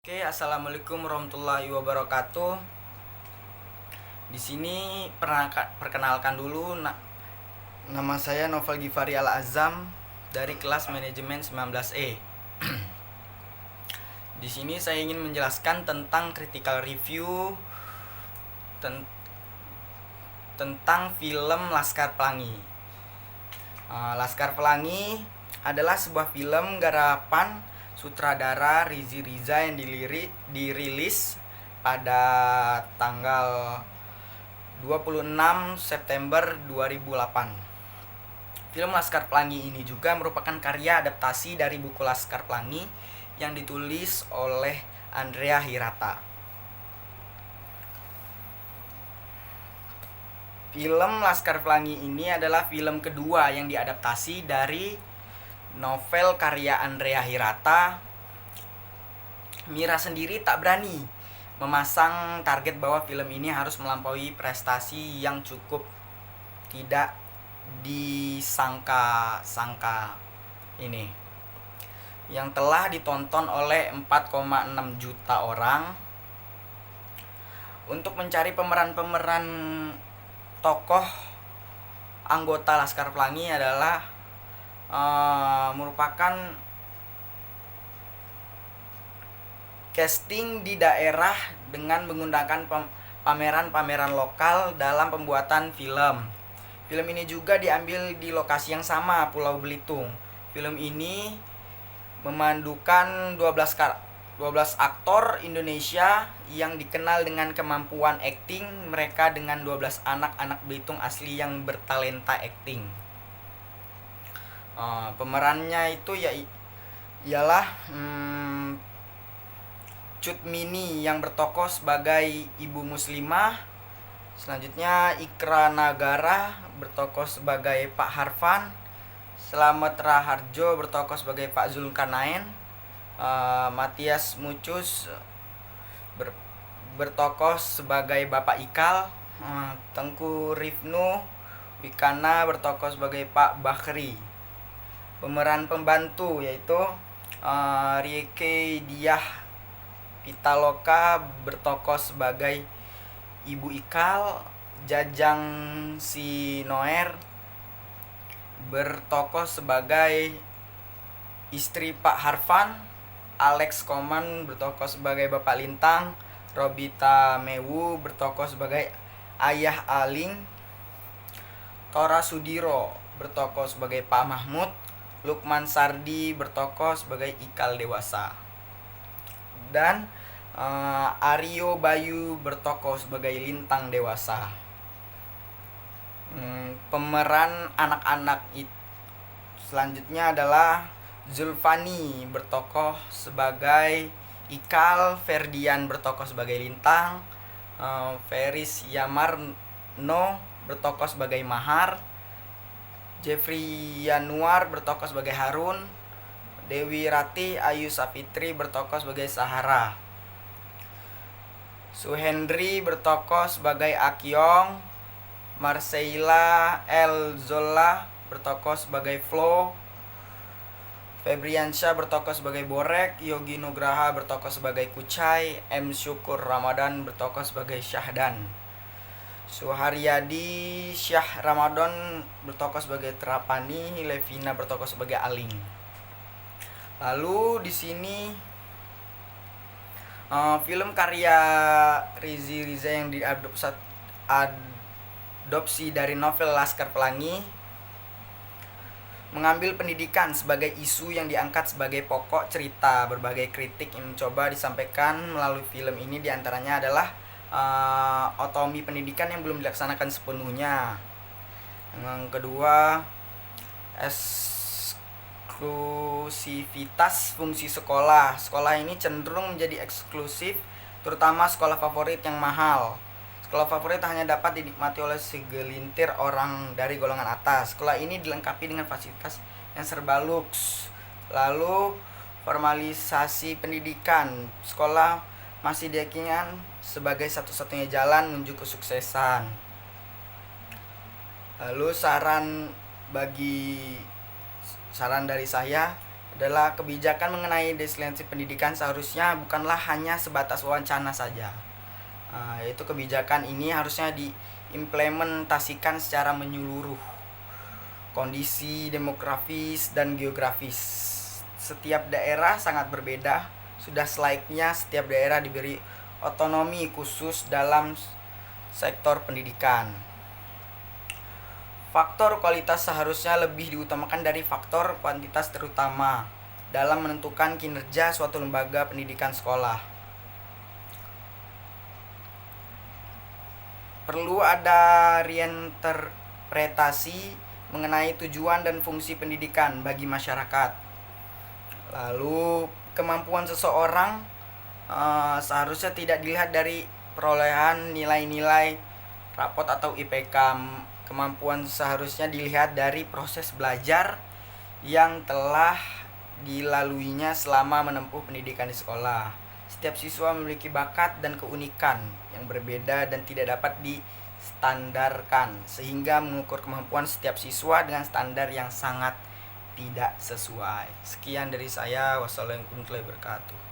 Oke, assalamualaikum warahmatullahi wabarakatuh. Di sini perkenalkan dulu, nama saya Novel Gifari Al Azam dari kelas manajemen 19E. Di sini saya ingin menjelaskan tentang critical review tentang film Laskar Pelangi. Laskar Pelangi adalah sebuah film garapan sutradara Rizky Riza yang dirilis pada tanggal 26 September 2008. Film Laskar Pelangi ini juga merupakan karya adaptasi dari buku Laskar Pelangi yang ditulis oleh Andrea Hirata. Film Laskar Pelangi ini adalah film kedua yang diadaptasi dari novel karya Andrea Hirata. Mira sendiri tak berani memasang target bahwa film ini harus melampaui prestasi yang cukup tidak disangka-sangka ini, yang telah ditonton oleh 4,6 juta orang. Untuk mencari pemeran tokoh anggota Laskar Pelangi adalah merupakan casting di daerah dengan menggunakan pameran-pameran lokal dalam pembuatan film. Film ini juga diambil di lokasi yang sama, Pulau Belitung. Film ini memandukan 12 aktor Indonesia yang dikenal dengan kemampuan akting mereka, dengan 12 anak-anak Belitung asli yang bertalenta akting. Pemerannya itu ialah Cut Mini yang bertokoh sebagai ibu muslimah. Selanjutnya Ikra Nagara bertokoh sebagai Pak Harfan. Slamet Raharjo bertokoh sebagai Pak Zulkarnain. Matias Mucus bertokoh sebagai Bapak Ikal. Tengku Rifnu Wikana bertokoh sebagai Pak Bakhri. Pemeran pembantu yaitu Rieke Diah Pitaloka bertokoh sebagai Ibu Ikal. Jajang Sinoer bertokoh sebagai istri Pak Harfan. Alex Koman bertokoh sebagai Bapak Lintang. Robita Mewu bertokoh sebagai Ayah Aling. Tora Sudiro bertokoh sebagai Pak Mahmud. Lukman Sardi bertokoh sebagai Ikal dewasa. Dan Aryo Bayu bertokoh sebagai Lintang dewasa. Pemeran anak-anak selanjutnya adalah Zulfani bertokoh sebagai Ikal. Ferdian bertokoh sebagai Lintang. Feris Yamarno bertokoh sebagai Mahar. Jeffrey Yanuar bertokoh sebagai Harun. Dewi Ratih Ayu Sapitri bertokoh sebagai Sahara. Suhendri bertokoh sebagai Akyong. Marseilla El Zola bertokoh sebagai Flo. Febriansyah bertokoh sebagai Borek. Yogi Nugraha bertokoh sebagai Kucai. M. Syukur Ramadan bertokoh sebagai Syahdan. Suharyadi Syah Ramadan bertokoh sebagai Terapani. Levina bertokoh sebagai Aling. Lalu di sini film karya Rizky Riza yang diadopsi dari novel Laskar Pelangi mengambil pendidikan sebagai isu yang diangkat sebagai pokok cerita. Berbagai kritik yang mencoba disampaikan melalui film ini diantaranya adalah otonomi pendidikan yang belum dilaksanakan sepenuhnya. Yang kedua, eksklusivitas fungsi sekolah. Sekolah ini cenderung menjadi eksklusif, terutama sekolah favorit yang mahal. Sekolah favorit hanya dapat dinikmati oleh segelintir orang dari golongan atas. Sekolah ini dilengkapi dengan fasilitas yang serba luks. Lalu, formalisasi pendidikan. Sekolah masih diyakini sebagai satu-satunya jalan menuju kesuksesan. Lalu saran dari saya adalah kebijakan mengenai desentralisasi pendidikan seharusnya bukanlah hanya sebatas wacana saja. Yaitu kebijakan ini harusnya diimplementasikan secara menyeluruh. Kondisi demografis dan geografis setiap daerah sangat berbeda. Sudah selayaknya setiap daerah diberi otonomi khusus dalam sektor pendidikan. Faktor kualitas seharusnya lebih diutamakan dari faktor kuantitas, terutama dalam menentukan kinerja suatu lembaga pendidikan sekolah. Perlu ada reinterpretasi mengenai tujuan dan fungsi pendidikan bagi masyarakat. Lalu kemampuan seseorang seharusnya tidak dilihat dari perolehan nilai-nilai rapot atau IPK. Kemampuan seharusnya dilihat dari proses belajar yang telah dilaluinya selama menempuh pendidikan di sekolah. Setiap siswa memiliki bakat dan keunikan yang berbeda dan tidak dapat distandarkan, sehingga mengukur kemampuan setiap siswa dengan standar yang sangat tidak sesuai. Sekian dari saya. Wassalamualaikum warahmatullahi wabarakatuh.